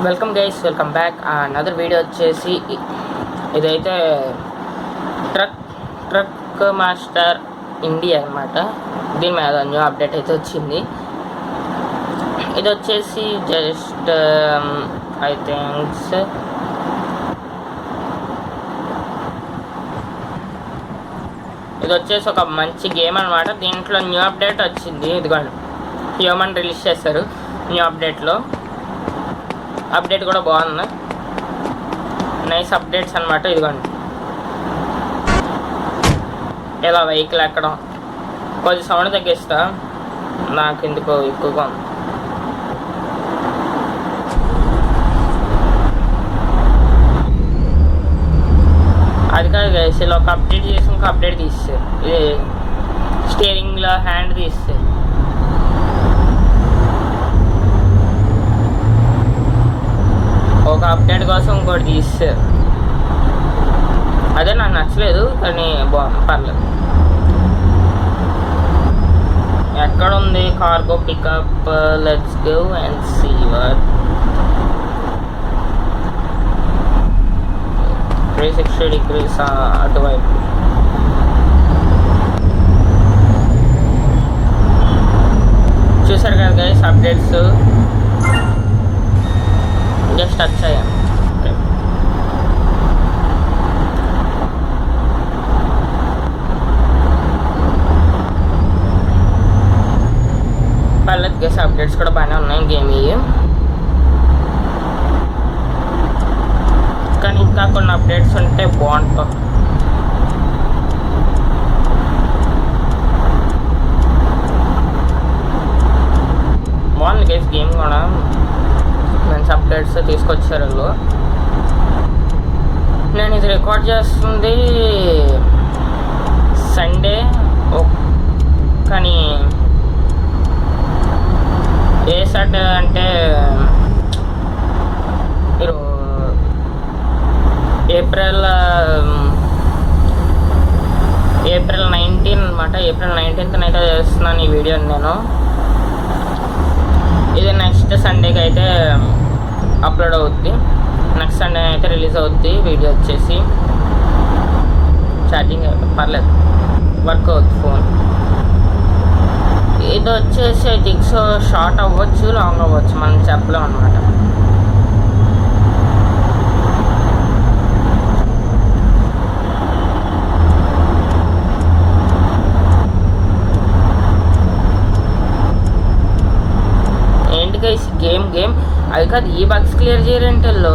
Welcome guys, welcome back. Another video వచ్చేసి ఇదైతే truck master India అనమాట. దీని మీద న్యూ అప్డేట్ అయితే వచ్చింది. ఇది వచ్చేసి జస్ట్ ఐ థింక్స్ ఇది వచ్చేసి ఒక మంచి గేమ్ అనమాట. దీంట్లో న్యూ అప్డేట్ వచ్చింది. ఇదిగోండి, హ్యూమన్ రిలీజ్ చేశారు న్యూ అప్డేట్లో. అప్డేట్ కూడా బాగుంది, నైస్ అప్డేట్స్ అనమాట. ఇదిగోండి, ఇలా వెహికల్ ఎక్కడం, కొద్ది సౌండ్ తగ్గిస్తా, నాకు ఎందుకో ఎక్కువగా ఉంది. అది కాదు గైస్, ఇలా ఒక అప్డేట్ చేసి ఇంకొక అప్డేట్ తీస్తారు. ఇది స్టీరింగ్లో హ్యాండ్ తీస్తారు. ఒక అప్డేట్ కోసం ఇంకోటి తీస్తారు. అదే నాకు నచ్చలేదు, కానీ బాగుంది, పర్లేదు. ఎక్కడ ఉంది cargo pickup? Let's go and see what 360 degrees అటువైపు. చూసారు కదా గైస్, అప్డేట్స్ జస్ట్ వచ్చాయి. పర్లేదు గైస్, అప్డేట్స్ కూడా బాగానే ఉన్నాయి గేమ్. కానీ ఇంకా కొన్ని అప్డేట్స్ ఉంటే బాగుంటుంది. బాగుంది గైస్ గేమ్ కూడా, మంచి అప్డేట్స్ తీసుకొచ్చారు వాళ్ళు. నేను ఇది రికార్డ్ చేస్తుంది సండే, కానీ ఏ సాటర్డే అంటే మీరు ఏప్రిల్ 19 అనమాట. ఏప్రిల్ 19th అయితే చేస్తున్నాను ఈ వీడియోని నేను. ఇది నెక్స్ట్ సండేకి అయితే అప్లోడ్ అవుద్ది. నెక్స్ట్ సండే అయితే రిలీజ్ అవుద్ది వీడియో వచ్చేసి. ఛార్జింగ్ పర్లేదు, వర్క్ అవుద్ది ఫోన్. ఇది వచ్చేసి ఐ థింక్ సో షార్ట్ అవ్వచ్చు, లాంగ్ అవ్వచ్చు, మనం చెప్పలేం అనమాట. గేమ్ అది కాదు, ఈ బగ్స్ క్లియర్ చేయరంటే వాళ్ళు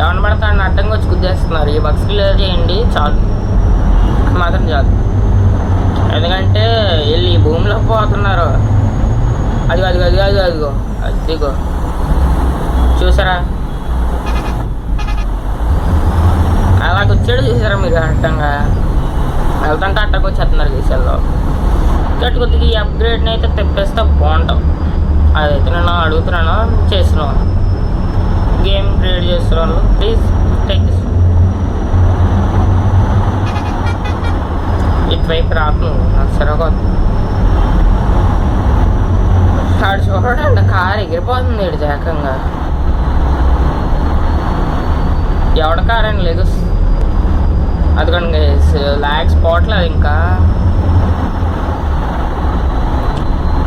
ఏమన్నా పడతాడని అడ్డంగా వచ్చి గుద్దేస్తున్నారు. ఈ బగ్స్ క్లియర్ చేయండి చాలు, మాత్రం చాలు. ఎందుకంటే వీళ్ళు ఈ భూమిలో పోతున్నారు. అదిగో చూసారా, అలా వచ్చాడు చూసారా మీరు. అడ్డంగా వెళ్తుంటే అడ్డకు వచ్చేస్తున్నారు గీసల్లో. గట్టి కొద్దిగా ఈ అప్గ్రేడ్ని అయితే తెప్పేస్తే బాగుంటాం. అదైతే నేను అడుగుతున్నాను, చేస్తున్నాను. గేమ్ క్రియేట్ చేస్తున్నాను, ప్లీజ్ టేక్ దిస్. ఇటువైపు రాకు, నాకు సరిగా ఆడు చూడండి, కారు ఎగిరిపోతుంది ఇటు ఏకంగా. ఎవడ కారు అని లేదు, అదిగోండి ల్యాగ్ స్పాట్లేదు ఇంకా.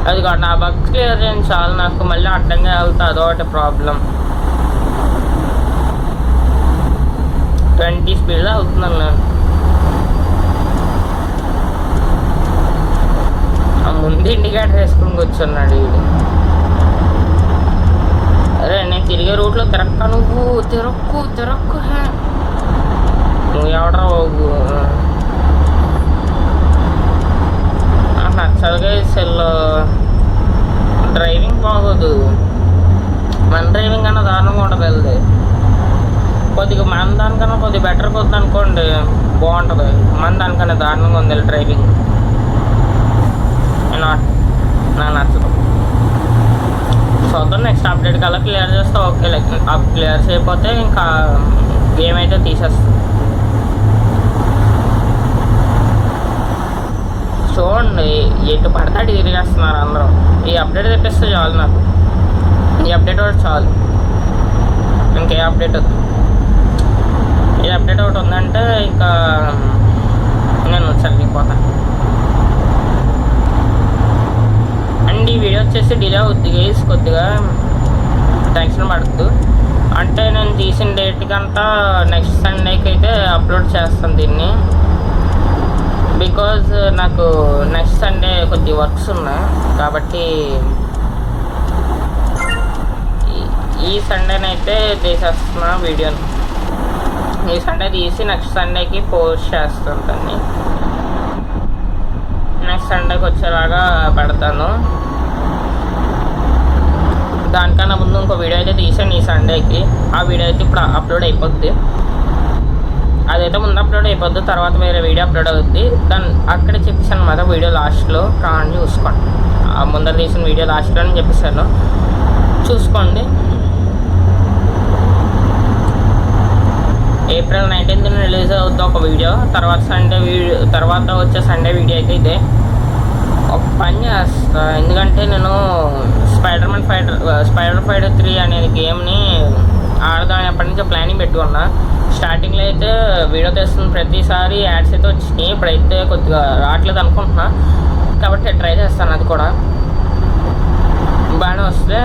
అది కాదు, నా బగ్స్ క్లియర్ చేయండి చాలు. నాకు మళ్ళీ అడ్డంగా వెళ్తా, అదొకటి ప్రాబ్లం. 20 స్పీడ్లో అవుతున్నాను నేను. ముందు ఇండికేటర్ వేసుకుని కూర్చున్నాడు వీడు. అరే నేను తిరిగే రూట్లో తిరక్క, నువ్వు తిరక్కు. నువ్వు ఎవడరా బాబు, నచ్చదుగా సెల్లో డ్రైవింగ్ బాగోదు. మన డ్రైవింగ్ అన్న దారుణంగా ఉంటుంది. వెళ్తే కొద్దిగా మన దానికన్నా కొద్దిగా బెటర్ కొద్ది అనుకోండి బాగుంటుంది. మన దానికన్నా దారుణంగా ఉంది డ్రైవింగ్. నాకు నచ్చదు. చూద్దాం, నెక్స్ట్ అప్డేట్ కల్లా క్లియర్ చేస్తే ఓకే. క్లియర్ చేయకపోతే ఇంకా గేమ్ అయితే తీసేస్తాం. చూడండి, ఎటు పడతాడు తిరిగేస్తున్నారు అందరూ. ఈ అప్డేట్ తెప్పిస్తే చాలు నాకు, ఈ అప్డేట్ కూడా చాలు. ఇంకే అప్డేట్ ఏ అప్డేట్ ఒకటి ఉందంటే ఇంకా నేను చదివిపోతాను. అండ్ ఈ వీడియో వచ్చేసి డిలే అవుద్ది గైస్, కొద్దిగా టెన్షన్ పడద్దు. అంటే నేను తీసిన డేట్కి అంతా నెక్స్ట్ సండేకి అయితే అప్లోడ్ చేస్తాను దీన్ని. బికాజ్ నాకు నెక్స్ట్ సండే కొద్ది వర్క్స్ ఉన్నాయి కాబట్టి ఈ సండేనైతే తీసేస్తున్నా వీడియోని. ఈ సండే తీసి నెక్స్ట్ సండేకి పోస్ట్ చేస్తాను దాన్ని. నెక్స్ట్ సండేకి వచ్చేలాగా పెడతాను. దానికన్నా ముందు ఇంకో వీడియో అయితే తీసాను ఈ సండేకి. ఆ వీడియో అయితే ఇప్పుడు అప్లోడ్ అయిపోద్ది. అదైతే ముందు అప్లోడ్ అయిపోద్ది, తర్వాత వేరే వీడియో అప్లోడ్ అవుద్ది. దాన్ని అక్కడే చెప్పేసాను అన్నమాట వీడియో లాస్ట్లో. కానీ చూసుకోండి, ముందర తీసిన వీడియో లాస్ట్లో అని చెప్పేసాను, చూసుకోండి. ఏప్రిల్ 19th రిలీజ్ అవుతుంది ఒక వీడియో. తర్వాత వచ్చే సండే వీడియో అయితే ఇదే. ఒక పని చేస్తా, ఎందుకంటే నేను స్పైడర్ ఫైటర్ 3 అనేది గేమ్ని ఆడదాం ఎప్పటి నుంచో ప్లానింగ్ పెట్టుకున్నా. స్టార్టింగ్లో అయితే వీడియో తెస్తున్న ప్రతిసారి యాడ్స్ అయితే వచ్చినాయి. ఇప్పుడైతే కొద్దిగా రావట్లేదు అనుకుంటున్నా, కాబట్టి ట్రై చేస్తాను. అది కూడా బాగానే వస్తే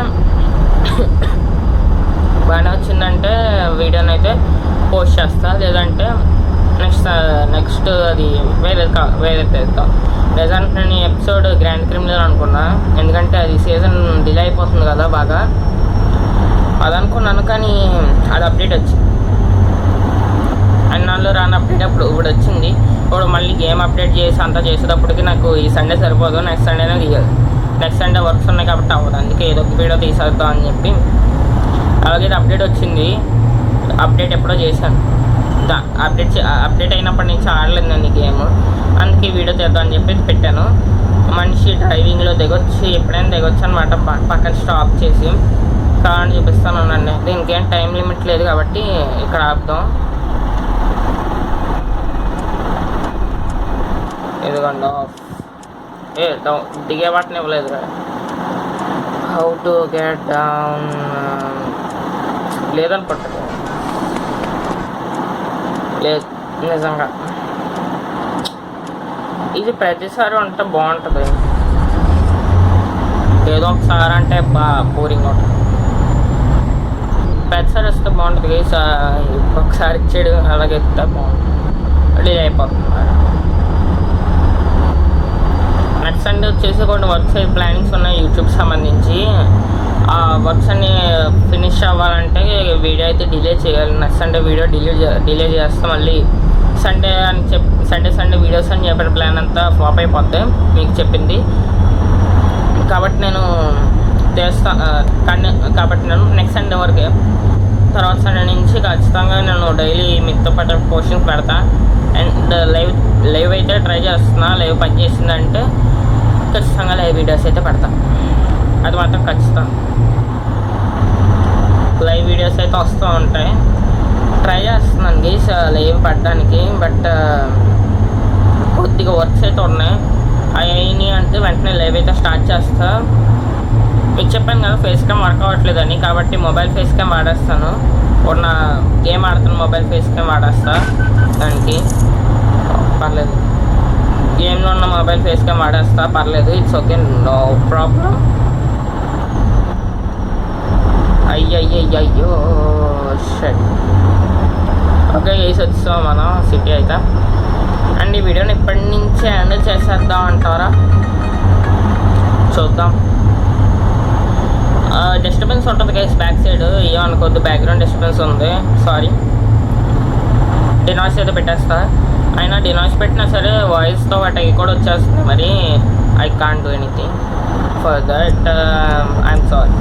బాగానే వచ్చిందంటే వీడియోని అయితే పోస్ట్ చేస్తా. లేదంటే నెక్స్ట్ అది వేరే తెస్తాం. లేదంటే నేను ఈ ఎపిసోడ్ గ్రాండ్ క్రిమినల్ అనుకున్నా, ఎందుకంటే అది సీజన్ డిలే అయిపోతుంది కదా బాగా, అది అనుకున్నాను. కానీ అది అప్డేట్ వచ్చింది. అన్నాళ్ళు రాని అప్డేట్ ఇప్పుడు వచ్చింది. ఇప్పుడు మళ్ళీ గేమ్ అప్డేట్ చేసి అంతా చేసేటప్పటికి నాకు ఈ సండే సరిపోదు, నెక్స్ట్ సండేనే తీయాలి. నెక్స్ట్ సండే వర్క్స్ ఉన్నాయి కాబట్టి అవ్వదు. అందుకే ఏదో ఒక వీడియో తీసేద్దాం అని చెప్పి. అలాగే అప్డేట్ వచ్చింది. అప్డేట్ ఎప్పుడో చేశాను. అప్డేట్ అయినప్పటి నుంచి ఆడలేదు నేను ఈ గేమ్. అందుకే వీడియో తీద్దాం అని చెప్పి పెట్టాను. మనిషి డ్రైవింగ్లో దిగొచ్చి ఎప్పుడైనా దిగొచ్చు అనమాట, పక్కన స్టాప్ చేసి కార్ చూపిస్తాను నన్ను. దీనికి ఏం టైం లిమిట్ లేదు కాబట్టి ఇక్కడ ఆపుదాం. ఇదిగోండి ఆఫ్. దిగే వాటిని ఇవ్వలేదు. హౌ టు గెట్ డౌన్ లేదనుకుంటా. లేదు నిజంగా, ఇది ప్రతిసారి ఉంటే బాగుంటుంది. ఏదో ఒకసారి అంటే బోరింగ్ ఉంటుంది. ప్రతిసారి వస్తే బాగుంటుంది. ఒకసారి ఇచ్చాడు అలాగే ఇస్తే బాగుంటుంది. డిలే అయిపోతుంది. నెక్స్ట్ సండే వచ్చేసి కొన్ని వర్క్స్ ప్లానింగ్స్ ఉన్నాయి యూట్యూబ్కి సంబంధించి. ఆ వర్క్స్ అన్ని ఫినిష్ అవ్వాలంటే వీడియో అయితే డిలే చేయాలి. నెక్స్ట్ సండే వీడియో డిలే చేస్తే మళ్ళీ సండే వీడియోస్ అని చెప్పిన ప్లాన్ అంతా ఫ్లాప్ అయిపోతాయి మీకు చెప్పింది. కాబట్టి నేను నెక్స్ట్ సండే వరకే. తర్వాత సండే నుంచి ఖచ్చితంగా నేను డైలీ మీతో పాటు పోస్టింగ్స్ పెడతా. అండ్ లైవ్ అయితే ట్రై చేస్తున్నా. లైవ్ పని చేసిందంటే ఖచ్చితంగా లైవ్ వీడియోస్ అయితే పెడతా, అది మాత్రం ఖచ్చితంగా. లైవ్ వీడియోస్ అయితే వస్తూ ఉంటాయి. ట్రై చేస్తున్నాను గైస్ లైవ్ పడడానికి. బట్ కొద్దిగా వర్క్స్ అయితే ఉన్నాయి. అవి అంటే వెంటనే లైవ్ అయితే స్టార్ట్ చేస్తా. మీకు చెప్పాను కదా ఫేస్ క్యామ్ వర్క్ అవ్వట్లేదని, కాబట్టి మొబైల్ ఫేస్ క్యామ్ వాడేస్తాను. ఉన్న గేమ్ ఆడుతున్న మొబైల్ ఫేస్ క్యామ్ వాడేస్తా. దానికి పర్లేదు, గేమ్లో ఉన్న మొబైల్ ఫేస్ క్యామ్ వాడేస్తా, పర్లేదు. It's okay, no problem. అయ్యో షట్. ఓకే వేసి వచ్చాం మనం సిటీ అయితే. అండ్ ఈ వీడియోని ఇప్పటి నుంచే హ్యాండిల్ చేసేద్దాం అంటారా? చూద్దాం. డిస్టర్బెన్స్ ఉంటుంది గైస్ బ్యాక్ సైడ్, ఏమనుకోద్దు. బ్యాక్గ్రౌండ్ డిస్టర్బెన్స్ ఉంది, సారీ. డినాయిస్ అయితే పెట్టేస్తా. అయినా డినాయిస్ పెట్టినా సరే వాయిస్తో వాటి అవి కూడా వచ్చేస్తుంది. మరి I can't do anything for that, I'm sorry.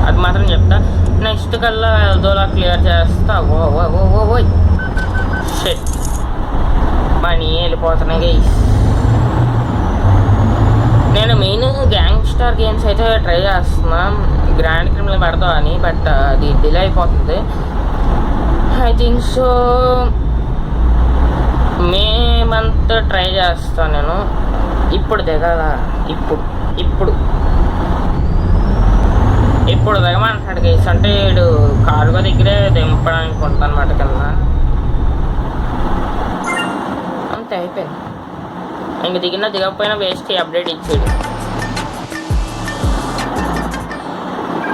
అది మాత్రం చెప్తా. నెక్స్ట్ కల్లా ఎల్దోలా క్లియర్ చేస్తా. ఓ షెట్, మనీ వెళ్ళిపోతున్నాయి గైస్. నేను మెయిన్ గ్యాంగ్స్టర్ గేమ్స్ అయితే ట్రై చేస్తున్నా, గ్రాండ్ క్రిమినల్ పెడతా అని. బట్ అది డిలే అయిపోతుంది. I think so May month try చేస్తాను నేను. ఇప్పుడు దిగాల, ఇప్పుడు ఇప్పుడు దిగమంటాడు గైస్. అంటే వీడు కార్గో దగ్గరే దింపడానికి ఉంటుంది అనమాట కింద. అంతే అయిపోయింది. ఇంక దిగకపోయినా వేస్ట్ అప్డేట్ ఇచ్చాడు.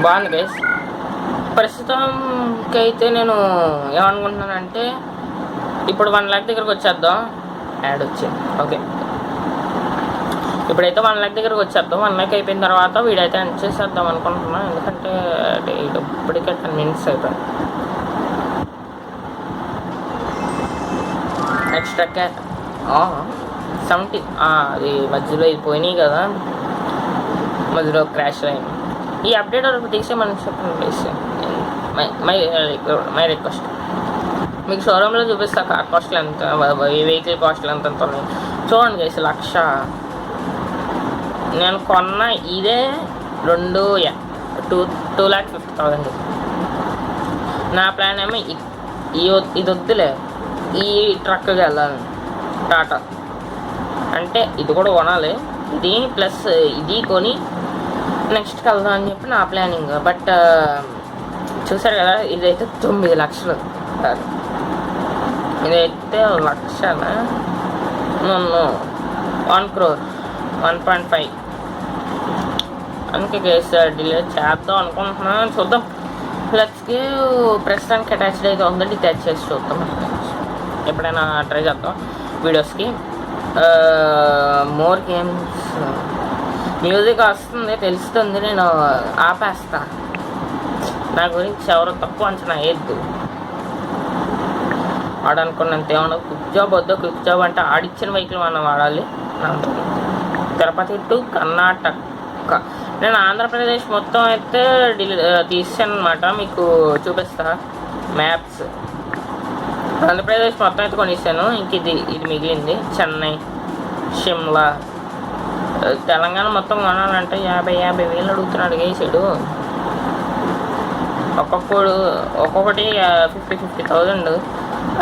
బాగుంది గైస్. ప్రస్తుతానికి అయితే నేను ఏమనుకుంటున్నానంటే ఇప్పుడు 1 lakh దగ్గరకు వచ్చేద్దాం. యాడ్ వచ్చింది. ఓకే, ఇప్పుడైతే 1 lakh దగ్గరకు వచ్చేద్దాం. 1 lakh అయిపోయిన తర్వాత వీడైతే ఎండ్ చేసేద్దాం అనుకుంటున్నాను. ఎందుకంటే ఇప్పటికే 10 minutes అయిపోయింది. ఎక్స్ట్రా క్యాట్ 70 అది మధ్యలో ఇది పోయినాయి కదా, మధ్యలో క్రాష్ అయింది. ఈ అప్డేట్ వరకు తీసే మనం చెప్పండి ప్లీజ్. My request. మీకు షోరూంలో చూపిస్తా కార్ కాస్ట్లు ఎంత, వెహికల్ కాస్ట్లు ఎంత ఉన్నాయి చూడండి గైస్. 1,00,000 నేను కొన్న ఇదే 2,50,000. నా ప్లాన్ ఏమో ఇది వద్దులే, ఈ ట్రక్కి వెళ్ళాలి టాటా. అంటే ఇది కూడా కొనాలి, ఇది ప్లస్ ఇది కొని నెక్స్ట్కి వెళ్దాం అని చెప్పి నా ప్లానింగ్. బట్ చూసారు కదా, ఇదైతే 9 లక్షలు, ఇదైతే 1,00,000 1 crore 1.5. అందుకే గైస్ డిలీట్ చేద్దాం అనుకుంటున్నాను. చూద్దాం. ప్లస్కి ప్రస్తుతానికి అటాచ్డ్ అయితే ఉందండి, ఇది చేసి చూద్దాం. ఎప్పుడైనా ట్రై చేద్దాం వీడియోస్కి. మోర్ గేమ్స్ మ్యూజిక్ వస్తుంది తెలుస్తుంది, నేను ఆపేస్తా. నా గురించి ఎవరు తక్కువ అంచనా వేయద్దు. ఆడనుకున్నంత ఏమన్నా క్విక్ జాబ్ వద్దా, క్విక్ జాబ్ అంటే ఆడిచ్చిన వెహికల్ మనం వాడాలి. తిరుపతి టు కర్ణాటక. నేను ఆంధ్రప్రదేశ్ మొత్తం అయితే తీసాను అనమాట, మీకు చూపిస్తా మ్యాప్స్. ఆంధ్రప్రదేశ్ మొత్తం అయితే కొనిస్తాను. ఇంక ఇది మిగిలింది చెన్నై, షిమ్లా. తెలంగాణ మొత్తం కొనాలంటే 50,000 అడుగుతున్నాడు గైసాడు. ఒక్కొక్కటి 50,000.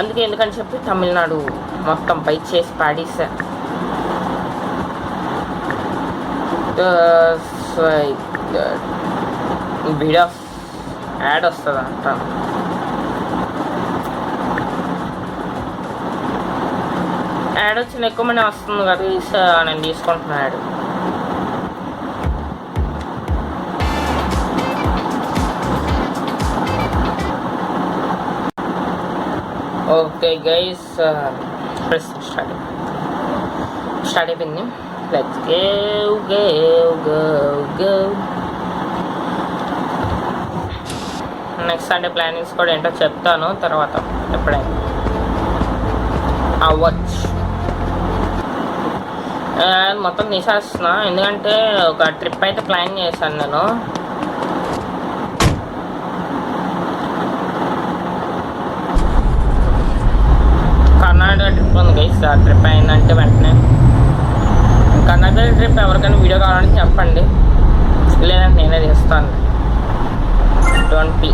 అందుకే ఎందుకని చెప్పి తమిళనాడు మొత్తం బై చేసి పాడేసా. వీడియోస్ యాడ్ వస్తుంది అంటాను. యాడ్ వచ్చిన ఎక్కువ మంది వస్తుంది కదా, నేను తీసుకుంటున్నా యాడ్. ఓకే గైస్, స్టార్ట్ అయిపోయింది. Let's go. Next Sunday plannings కూడా ఏంటో చెప్తాను తర్వాత ఎప్పుడైనా అవ్వచ్చు. మొత్తం తీసేస్తున్నా ఎందుకంటే ఒక ట్రిప్ అయితే ప్లాన్ చేశాను నేను. కర్ణాటక ట్రిప్ ఉంది గైస్. ఆ ట్రిప్ అయిందంటే వెంటనే కర్ణాటక ట్రిప్ ఎవరికైనా వీడియో కావాలంటే చెప్పండి, లేదంటే నేనే తీస్తాను. 20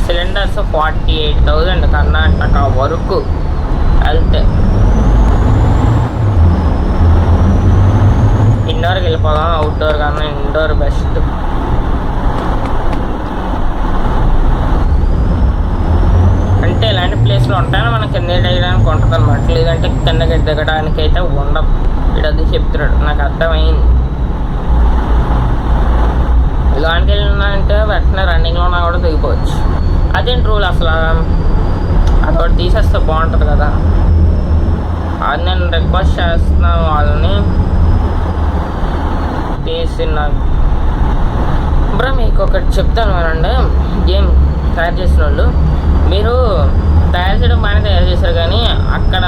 సిలిండర్స్ 48,000 కర్ణాటక వరకు వెళ్తే. ఇండోర్కి వెళ్ళిపోదాం, అవుట్డోర్ కన్నా ఇండోర్ బెస్ట్. అంటే ఇలాంటి ప్లేస్లో ఉంటాయని మనం కింద దిగడానికి ఉంటుంది అనమాట, లేదంటే కిందకి దిగడానికి అయితే ఉండదు. ఇక్కడ అది చెప్తున్నాడు, నాకు అర్థమైంది. లోనికి వెళ్ళినా అంటే వెంటనే రన్నింగ్లో ఉన్నా కూడా దిగిపోవచ్చు. అదేంటి రూల్ అసలు, అదొకటి తీసేస్తే బాగుంటుంది కదా. అది నేను రిక్వెస్ట్ చేస్తున్నాను వాళ్ళని తీసిన. బ్రో మీకు ఒకటి చెప్తాను వినండి, గేమ్ తయారు చేసిన వాళ్ళు, మీరు తయారు చేయడం బాగానే తయారు చేశారు, కానీ అక్కడ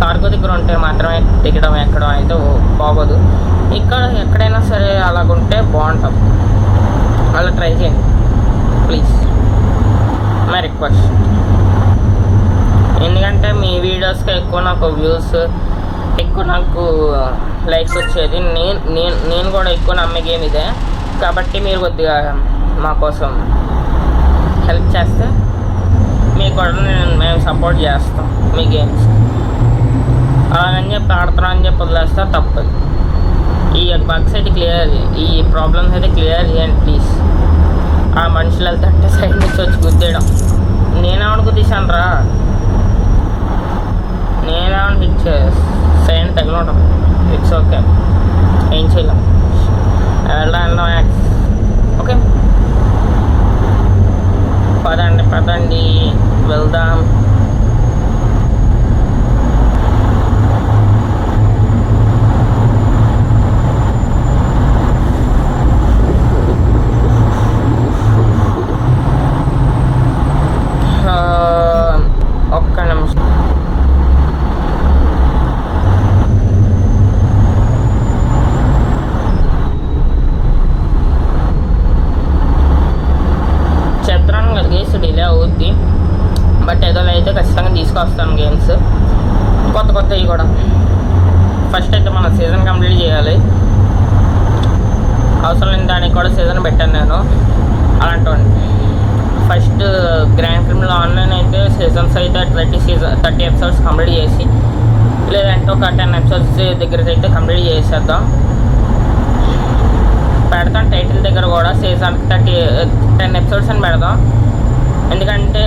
కార్గో దగ్గర ఉంటే మాత్రమే దిగడం ఎక్కడం అయితే బాగోదు. ఇక్కడ ఎక్కడైనా సరే అలాగుంటే బాగుంటాం. అలా ట్రై చేయండి ప్లీజ్, మై రిక్వెస్ట్. ఎందుకంటే మీ వీడియోస్కి ఎక్కువ నాకు వ్యూస్, ఎక్కువ నాకు లైక్స్ వచ్చేది. నేను కూడా ఎక్కువ నమ్మే గేమ్ ఇదే. కాబట్టి మీరు కొద్దిగా మా కోసం హెల్ప్ చేస్తే మీకు కూడా మేము సపోర్ట్ చేస్తాం మీ గేమ్స్. అలాగని చెప్పి ఆడుతున్నాం అని చెప్పి వదిలేస్తే తప్పదు. ఈ బగ్స్ అయితే క్లియర్, ఈ ప్రాబ్లమ్స్ అయితే క్లియర్ చేయండి ప్లీజ్. ఆ మనుషులు వెళ్తుంటే సైడ్ నుంచి వచ్చి గుద్దేయడం, నేనేమని గుద్దేశాను రా, నేనేమని హిట్ సైడ్ తగిలి ఉంటాం. ఇట్స్ ఓకే, ఏం చేయలేం, వెళ్దాం. ఓకే పదండి వెళ్దాం. ఒక్క నిమిషం. చెప్తున్నాను కదా గేమ్స్ డిలే అవుద్ది, బట్ ఏదో అయితే ఖచ్చితంగా తీసుకొస్తాను గేమ్స్ కొత్తవి కూడా. ఫస్ట్ అయితే మన సీజన్ కంప్లీట్ చేయాలి. అవసరం లేని దానికి కూడా సీజన్ పెట్టాను నేను అలాంటి. ఫస్ట్ గ్రాండ్ క్రిమినల్ ఆన్లైన్ అయితే సీజన్స్ అయితే 30 ఎపిసోడ్స్ కంప్లీట్ చేసి, లేదంటే ఒక 10 ఎపిసోడ్స్ దగ్గరికి అయితే కంప్లీట్ చేసేద్దాం. పెడతాం టైటిల్ దగ్గర కూడా సీజన్కి 10 ఎపిసోడ్స్ అని పెడదాం. ఎందుకంటే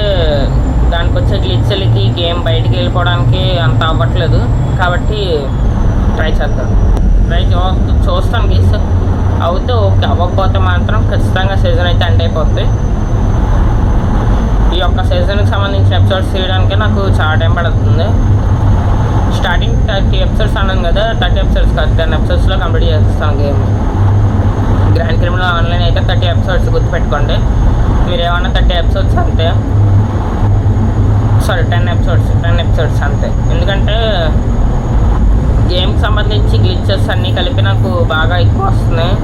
దానికి వచ్చే గ్లిచ్లకి గేమ్ బయటికి వెళ్ళిపోవడానికి అంత అవ్వట్లేదు, కాబట్టి ట్రై చూస్తాను గీస్. అవుతే ఓకే, అవ్వకపోతే మాత్రం ఖచ్చితంగా సీజన్ అయితే ఎండ్ అయిపోద్ది. ఈ యొక్క సీజన్కి సంబంధించిన ఎపిసోడ్స్ తీయడానికి నాకు చాలా టైం పడుతుంది. స్టార్టింగ్ 30 ఎపిసోడ్స్ అన్నాను కదా, 30 ఎపిసోడ్స్ కాదు 10 ఎపిసోడ్స్లో కంప్లీట్ చేస్తాను గేమ్. గ్రాండ్ క్రిమినల్ ఆన్లైన్ అయితే 30 ఎపిసోడ్స్ గుర్తుపెట్టుకోండి. మీరు ఏమన్నా 30 ఎపిసోడ్స్ అంతే, సారీ 10 ఎపిసోడ్స్ అంతే. ఎందుకంటే గేమ్కి సంబంధించి గ్లిచెస్ అన్నీ కలిపి నాకు బాగా ఎక్కువ వస్తున్నాయి.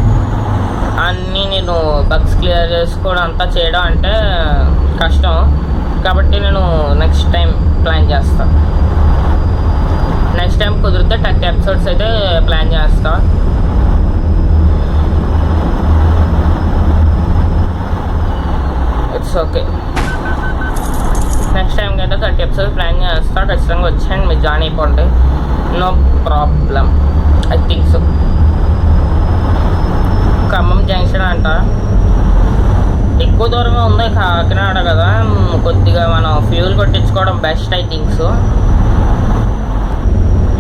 అన్నీ నేను బగ్స్ క్లియర్ చేసుకోవడం అంతా చేయడం అంటే కష్టం, కాబట్టి నేను నెక్స్ట్ టైం ప్లాన్ చేస్తాను. నెక్స్ట్ టైం కుదిరితే 30 ఎపిసోడ్స్ అయితే ప్లాన్ చేస్తాను. ఇట్స్ ఓకే, నెక్స్ట్ టైంకి అయితే 30 ఎపిసోడ్స్ ప్లాన్ చేస్తాను. ఖచ్చితంగా వచ్చేయండి, మీరు జాయిన్ అయిపోండి, no problem. I think so. Khammam junction అంట, ఎక్కువ దూరంగా ఉంది కాకినాడ కదా, కొద్దిగా మనం ఫ్యూల్ కొట్టించుకోవడం best I think so.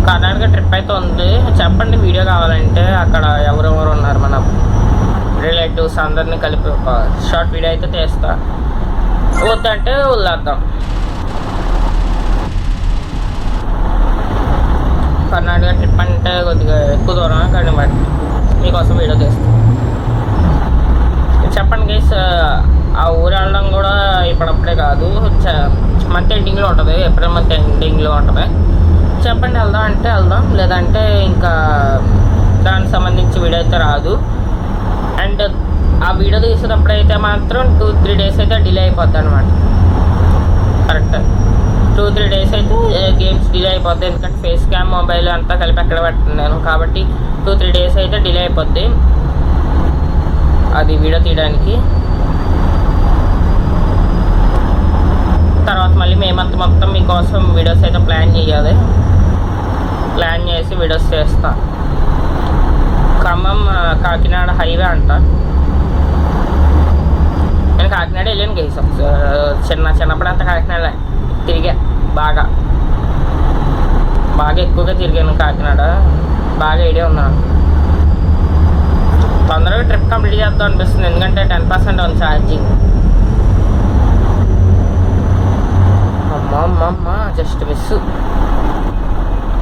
Karnataka trip అయితే ఉంది. చెప్పండి వీడియో కావాలంటే, అక్కడ ఎవరెవరు ఉన్నారు మన రిలేటివ్స్ అందరినీ కలిపి ఒక షార్ట్ వీడియో అయితే తీస్తా. వద్దంటే వదిలేద్దాం. కర్ణాటక ట్రిప్ అంటే కొద్దిగా ఎక్కువ దూరం, కానీ బట్ మీకోసం వీడియో తీస్తాం. చెప్పండి గైస్, ఆ ఊరు వెళ్ళడం కూడా ఇప్పుడప్పుడే కాదు, మంత్ ఎండింగ్లో ఉంటుంది, ఏప్రిల్ మంత్ ఎండింగ్లో ఉంటుంది. చెప్పండి వెళ్దాం అంటే వెళ్దాం, లేదంటే ఇంకా దానికి సంబంధించి వీడియో అయితే రాదు. అండ్ ఆ వీడియో తీసేటప్పుడు అయితే మాత్రం 2-3 డేస్ అయితే డిలే అయిపోద్ది అనమాట. కరెక్ట్ 2-3 డేస్ అయితే గేమ్స్ డిలే అయిపోద్ది, ఎందుకంటే ఫేస్ క్యామ్ మొబైల్ అంతా కలిపి ఎక్కడ పెట్టినాను కాబట్టి 2-3 డేస్ అయితే డిలే అయిపోద్ది అది వీడియో తీయడానికి. తర్వాత మళ్ళీ మేమంతా మొత్తం మీకోసం వీడియోస్ అయితే ప్లాన్ చేయాలి, ప్లాన్ చేసి వీడియోస్ చేస్తా. ఖమ్మం కాకినాడ హైవే అంట. నేను కాకినాడ వెళ్ళాను గైస్, చిన్నప్పుడు అంతా కాకినాడ తిరిగా, బాగా ఎక్కువగా తిరిగాను కాకినాడ, బాగా ఐడియా ఉన్నాను. తొందరగా ట్రిప్ కంప్లీట్ చేద్దాం అనిపిస్తుంది, ఎందుకంటే 10% ఉంది ఛార్జింగ్. అమ్మ జస్ట్ మిస్.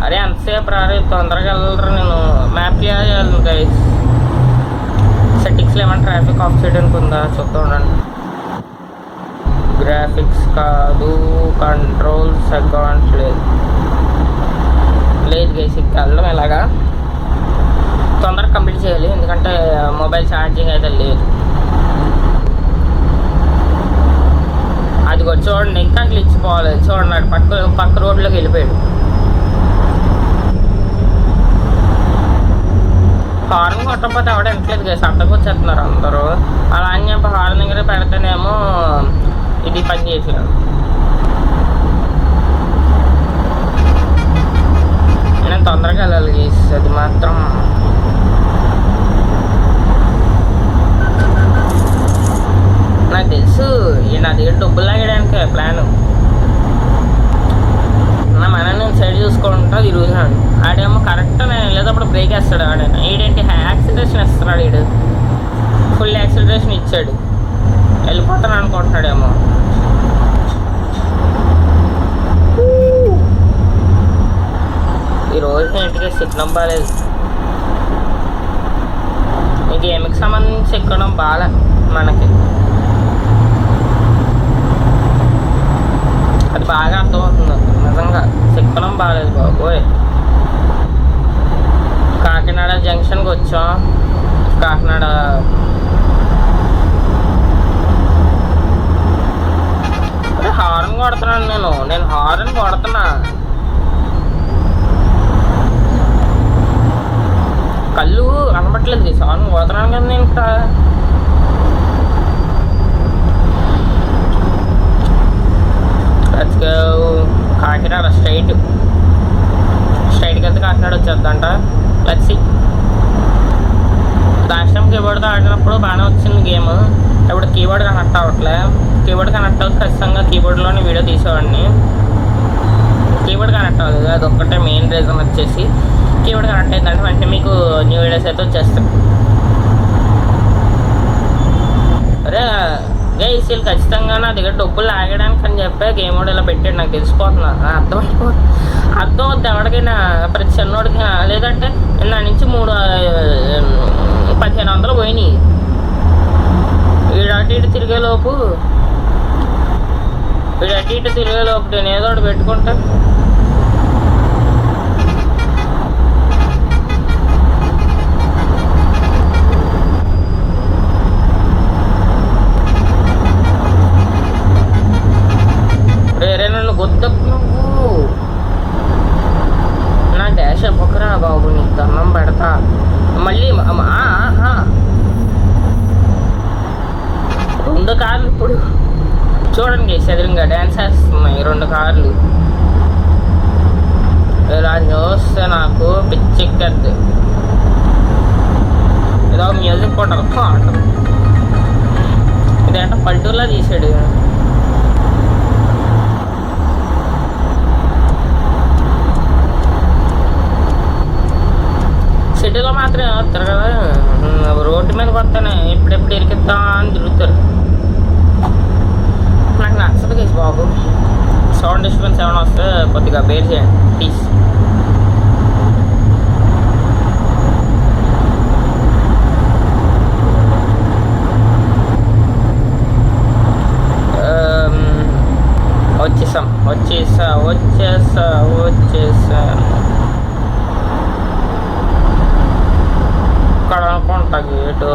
అరే అంతసేపు రారే, తొందరగా వెళ్ళరు. నేను మ్యాప్ చేయాలి గైస్. సెట్టింగ్స్లో ఏమైనా ట్రాఫిక్ ఆఫ్ చేయడానికి ఉందా చూద్దాం ఉండండి. గ్రాఫిక్స్ కాదు, కంట్రోల్స్ అకౌంట్ లేదు గైస్. ఇక్కడ వెళ్ళడం ఎలాగా, తొందరగా కంప్లీట్ చేయాలి, ఎందుకంటే మొబైల్ ఛార్జింగ్ అయితే లేదు. అది కూడా చూడండి, ఇంకా గ్లిచ్చిపోవాలి చూడండి. అటు పక్క రోడ్లోకి వెళ్ళిపోయాడు. హార్న్ కొట్టకపోతే ఎవడ ఎంతలేదు కదా, అడ్డకు వచ్చేస్తున్నారు అందరూ. అలా అని చెప్పి హార్న్ దగ్గర పెడితేనేమో ఇది పని చేసాడు. నేను తొందరగా వెళ్ళాలి, అది మాత్రం దగ్గర డబ్బులు లాగడానికి ప్లాను. నా మనని సైడ్ చూసుకుంటా తిరుగుతున్నాడు. ఆడేమో కరెక్ట్ నేను వెళ్ళేటప్పుడు బ్రేక్ వేస్తాడు. ఆడైనా ఈడేంటి యాక్సిలరేషన్ ఇస్తున్నాడు. ఈడు ఫుల్ యాక్సిలరేషన్ ఇచ్చాడు. వెళ్ళిపోతాను అనుకుంటున్నాడేమో. ఈరోజు ఇంటికి సిగ్నం బాగాలేదు. ఈ గేమ్కి సంబంధించి ఎక్కడం బాగా మనకి అది బాగా అర్థమవుతుంది. నిజంగా సిక్కడం బాగాలేదు బాబోయ్. కాకినాడ జంక్షన్కి వచ్చాం. కాకినాడ హార్న్ కొడుతున్నాను. నేను హార్న్ కొడుతున్నా. కళ్ళు కనబట్టలేదు. హార్న్ కొడుతున్నాను కదా నేను. ఇంకా కాకినాడ స్ట్రైట్కి వెళ్తే కాకినాడ వచ్చేద్దంట. లచ్చి లాస్ట్ టైం కీబోర్డ్తో ఆడినప్పుడు బాగానే వచ్చింది గేమ్. ఇప్పుడు కీబోర్డ్ కనెక్ట్ అవ్వట్లే. కీబోర్డ్ కనెక్ట్ అవుతుంది ఖచ్చితంగా కీబోర్డ్లోనే వీడియో తీసేవాడిని. కీబోర్డ్ కనెక్ట్ అవ్వలేదు. అది ఒక్కటే మెయిన్ రీజన్ వచ్చేసి. కీబోర్డ్ కనెక్ట్ అయిందంటే వెంటనే మీకు న్యూ వీడియోస్ అయితే వచ్చేస్తాయి. అరే గైసీలు ఖచ్చితంగా నా దగ్గర డబ్బులు లాగడానికి అని చెప్పి గేమ్ మోడ్ ఇలా పెట్టాడు. నాకు తెలిసిపోతున్నా. అర్థం అవుద్ది ఎవరికైనా, ప్రతి చిన్నోడికి. లేదంటే నా నుంచి 1500 పోయినాయి. వీడు అటు ఇటు తిరిగేలోపు నేను ఏదో ఒకటి పెట్టుకుంటా. రేరే నన్ను గొద్దకు నువ్వు. నా డాష్ అవ్వకరా బాబు, నీకు దండం పెడతా. మళ్ళీ 2 కార్లు ఇప్పుడు చూడండి ఎదురుగా డ్యాన్స్ వేస్తున్నాయి 2 కార్లు. ఇలా చూస్తే నాకు పిచ్చెక్కద్దు. ఏదో మ్యూజిక్ కొట్టాలి పాట. ఇదేంటో పల్లెటూరులో తీసాడు. సిటీలో మాత్రం వస్తారు కదా, రోడ్డు మీద కొత్తనే ఎప్పుడెప్పుడు ఇరికిద్దా అని తిరుగుతారు. నాకు నచ్చదు కేసు బాబు. సౌండ్ డిస్టర్బెన్స్ ఏమైనా వస్తే కొద్దిగా బేర్ చేయండి ప్లీజ్. వచ్చేసా ఇక్కడ అనుకుంటా గేటు.